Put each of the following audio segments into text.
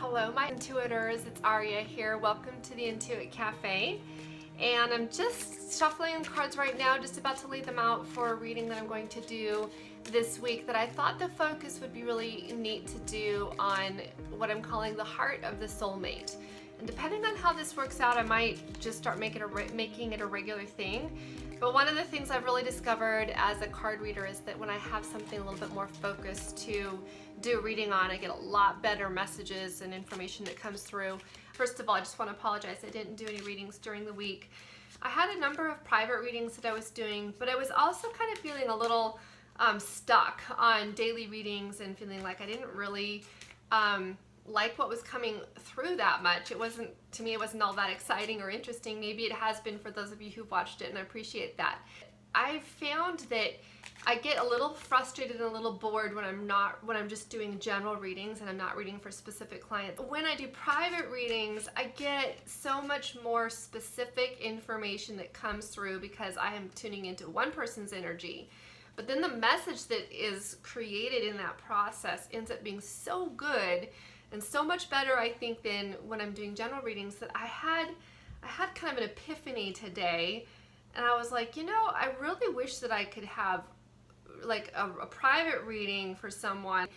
Hello my intuitors, it's Aria here. Welcome to the Intuit Cafe. And I'm just shuffling cards right now, just about to lay them out for a reading that I'm going to do this week that I thought the focus would be really neat to do on what I'm calling the heart of the soulmate. And depending on how this works out, I might just start making it a regular thing. But one of the things I've really discovered as a card reader is that when I have something a little bit more focused to do a reading on, I get a lot better messages and information that comes through. First of all, I just want to apologize. I didn't do any readings during the week. I had a number of private readings that I was doing, but I was also kind of feeling a little stuck on daily readings and feeling like I didn't really like what was coming through that much. It wasn't, to me, it wasn't all that exciting or interesting. Maybe it has been for those of you who've watched it, and I appreciate that. I found that I get a little frustrated and a little bored when I'm just doing general readings and I'm not reading for specific clients. When I do private readings, I get so much more specific information that comes through because I am tuning into one person's energy. But then the message that is created in that process ends up being so good and so much better, I think, than when I'm doing general readings, that I had kind of an epiphany today. And I was like, you know, I really wish that I could have like a private reading for someone,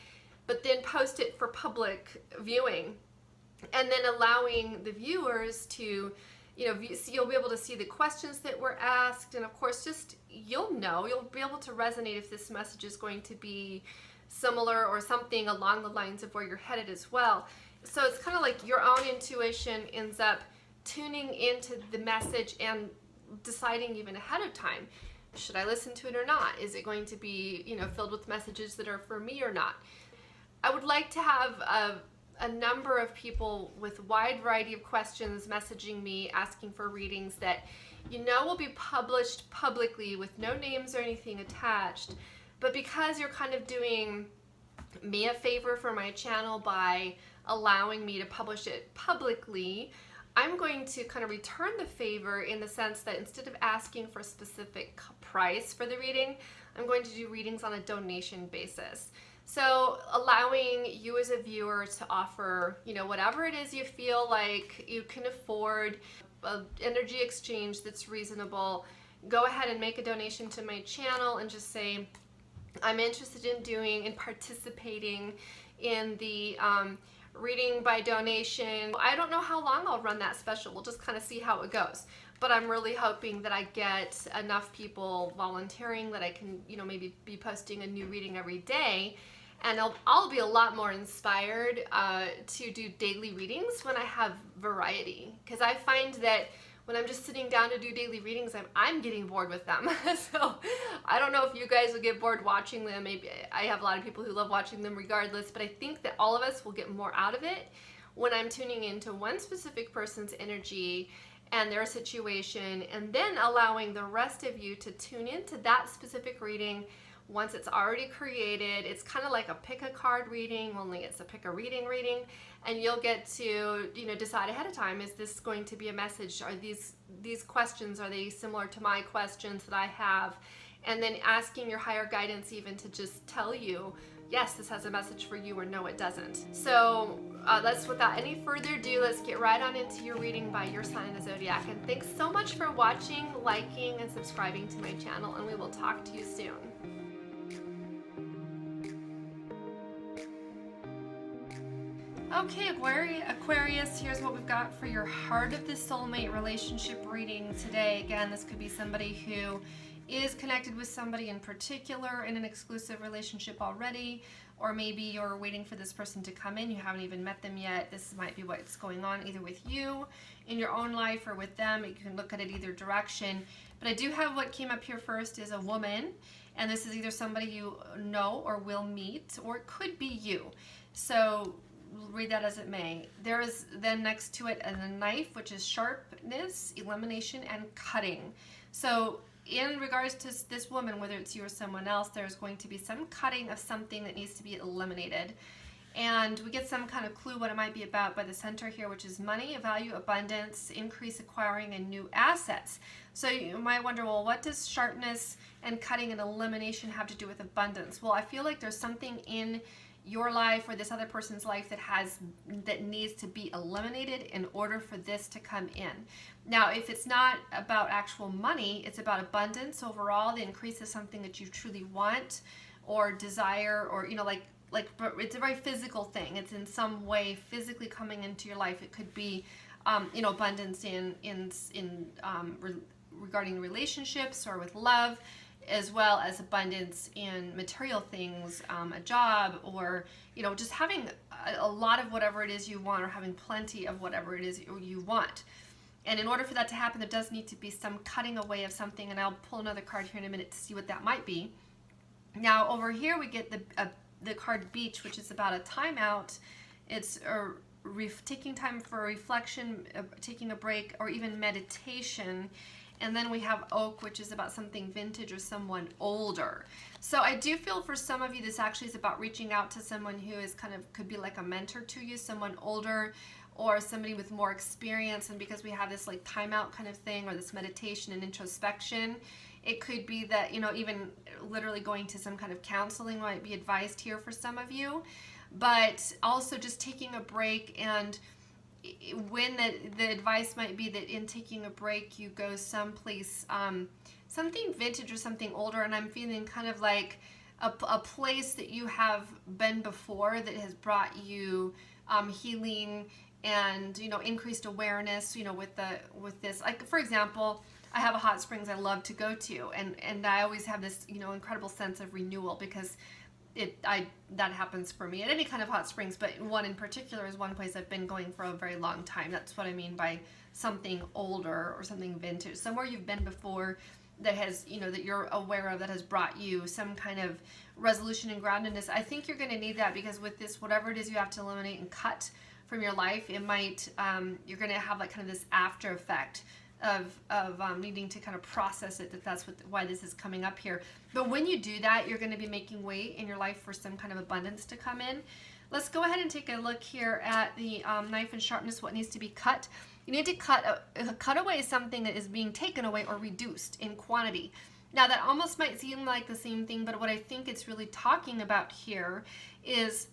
but then post it for public viewing, and then allowing the viewers to, you know, you'll be able to see the questions that were asked, and of course, just you'll be able to resonate if this message is going to be similar or something along the lines of where you're headed as well. So it's kind of like your own intuition ends up tuning into the message and deciding even ahead of time, should I listen to it or not? Is it going to be, you know, filled with messages that are for me or not? I would like to have a number of people with wide variety of questions messaging me, asking for readings that, you know, will be published publicly with no names or anything attached. But because you're kind of doing me a favor for my channel by allowing me to publish it publicly, I'm going to kind of return the favor in the sense that instead of asking for a specific price for the reading, I'm going to do readings on a donation basis. So allowing you as a viewer to offer, you know, whatever it is you feel like you can afford, an energy exchange that's reasonable, go ahead and make a donation to my channel and just say, I'm interested in participating in the reading by donation. I don't know how long I'll run that special. We'll just kind of see how it goes. But I'm really hoping that I get enough people volunteering that I can, you know, maybe be posting a new reading every day. And I'll be a lot more inspired to do daily readings when I have variety. Because I find that when I'm just sitting down to do daily readings, I'm getting bored with them. So I don't know if you guys will get bored watching them. Maybe I have a lot of people who love watching them regardless, but I think that all of us will get more out of it when I'm tuning into one specific person's energy and their situation, and then allowing the rest of you to tune into that specific reading once it's already created. It's kind of like a pick a card reading, only it's a pick a reading, and you'll get to, you know, decide ahead of time, is this going to be a message? Are these questions, are they similar to my questions that I have? And then asking your higher guidance even to just tell you, yes, this has a message for you, or no, it doesn't. So without any further ado, let's get right on into your reading by your sign of the zodiac. And thanks so much for watching, liking, and subscribing to my channel, and we will talk to you soon. Okay, Aquarius, here's what we've got for your heart of the soulmate relationship reading today. Again, this could be somebody who is connected with somebody in particular in an exclusive relationship already, or maybe you're waiting for this person to come in, you haven't even met them yet. This might be what's going on either with you in your own life or with them. You can look at it either direction. But I do have what came up here first is a woman, and this is either somebody you know or will meet, or it could be you. So read that as it may. There is then next to it a knife, which is sharpness, elimination, and cutting. So in regards to this woman, whether it's you or someone else, there's going to be some cutting of something that needs to be eliminated. And we get some kind of clue what it might be about by the center here, which is money, value, abundance, increase, acquiring, and new assets. So you might wonder, well, what does sharpness and cutting and elimination have to do with abundance? Well, I feel like there's something in your life or this other person's life that needs to be eliminated in order for this to come in. Now, if it's not about actual money, it's about abundance overall. The increase is something that you truly want or desire, or but it's a very physical thing. It's in some way physically coming into your life. It could be abundance regarding relationships or with love, as well as abundance in material things, a job, or just having a lot of whatever it is you want, or having plenty of whatever it is you want. And in order for that to happen, there does need to be some cutting away of something, and I'll pull another card here in a minute to see what that might be. Now over here we get the card Beach, which is about a timeout. It's taking time for reflection, taking a break, or even meditation. And then we have Oak, which is about something vintage or someone older. So I do feel for some of you, this actually is about reaching out to someone who is could be like a mentor to you, someone older or somebody with more experience. And because we have this like timeout kind of thing, or this meditation and introspection, it could be that, even literally going to some kind of counseling might be advised here for some of you, but also just taking a break. And when the advice might be that in taking a break, you go someplace, something vintage or something older, and I'm feeling kind of like a place that you have been before that has brought you healing and increased awareness. With this, like for example, I have a hot springs I love to go to, and I always have this incredible sense of renewal, because that happens for me at any kind of hot springs, but one in particular is one place I've been going for a very long time. That's what I mean by something older or something vintage, somewhere you've been before that has, that you're aware of, that has brought you some kind of resolution and groundedness. I think you're going to need that, because with this, whatever it is you have to eliminate and cut from your life, it might, you're going to have like kind of this after effect of needing to kind of process it, that's why this is coming up here. But when you do that, you're going to be making way in your life for some kind of abundance to come in. Let's go ahead and take a look here at the knife and sharpness, what needs to be cut. You need to cut away something that is being taken away or reduced in quantity. Now that almost might seem like the same thing, but what I think it's really talking about here is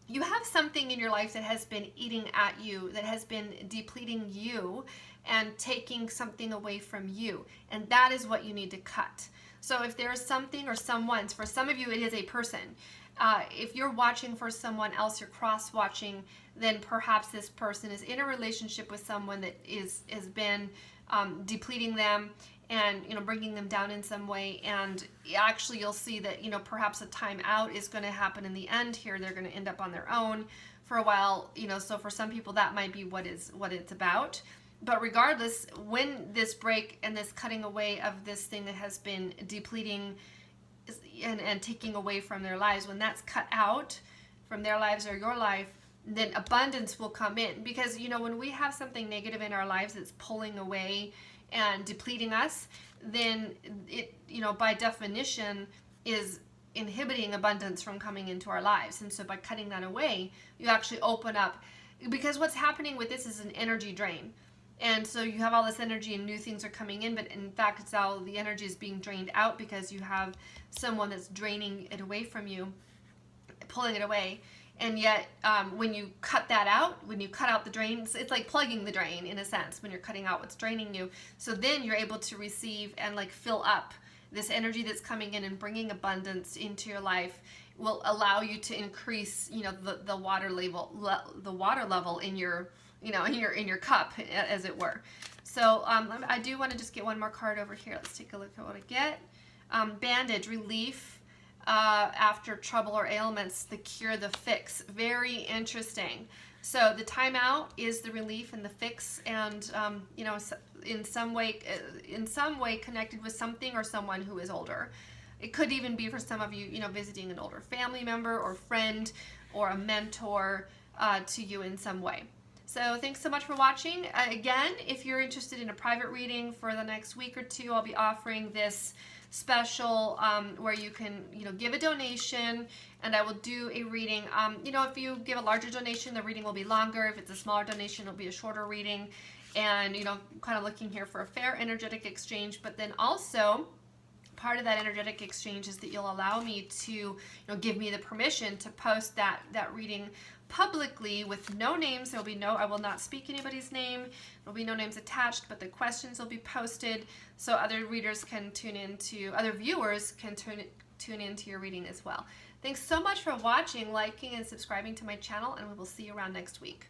you have something in your life that has been eating at you, that has been depleting you and taking something away from you. And that is what you need to cut. So if there is something or someone, for some of you it is a person. If you're watching for someone else, you're cross-watching, then perhaps this person is in a relationship with someone that has been depleting them and bringing them down in some way. And actually you'll see that perhaps a time out is going to happen in the end here. They're going to end up on their own for a while. So for some people that might be what it's about. But regardless, when this break and this cutting away of this thing that has been depleting and taking away from their lives, when that's cut out from their lives or your life, then abundance will come in. Because when we have something negative in our lives that's pulling away and depleting us, then it by definition is inhibiting abundance from coming into our lives. And so by cutting that away, you actually open up, because what's happening with this is an energy drain. And so you have all this energy and new things are coming in, but in fact it's all the energy is being drained out, because you have someone that's draining it away from you, pulling it away. And yet when you cut that out, when you cut out the drain, it's like plugging the drain in a sense when you're cutting out what's draining you. So then you're able to receive and like fill up this energy that's coming in, and bringing abundance into your life will allow you to increase the water level in your in your cup, as it were. So I do want to just get one more card over here. Let's take a look at what I get. Bandage, relief after trouble or ailments, the cure, the fix. Very interesting. So the timeout is the relief and the fix, and in some way connected with something or someone who is older. It could even be for some of you, visiting an older family member or friend or a mentor to you in some way. So thanks so much for watching. Again, if you're interested in a private reading for the next week or two, I'll be offering this special where you can give a donation, and I will do a reading. If you give a larger donation, the reading will be longer. If it's a smaller donation, it'll be a shorter reading. And kind of looking here for a fair energetic exchange, but then also part of that energetic exchange is that you'll allow me to, give me the permission to post that reading publicly with no names. There'll be no, I will not speak anybody's name. There'll be no names attached, but the questions will be posted so other readers can other viewers can tune into your reading as well. Thanks so much for watching, liking, and subscribing to my channel, and we will see you around next week.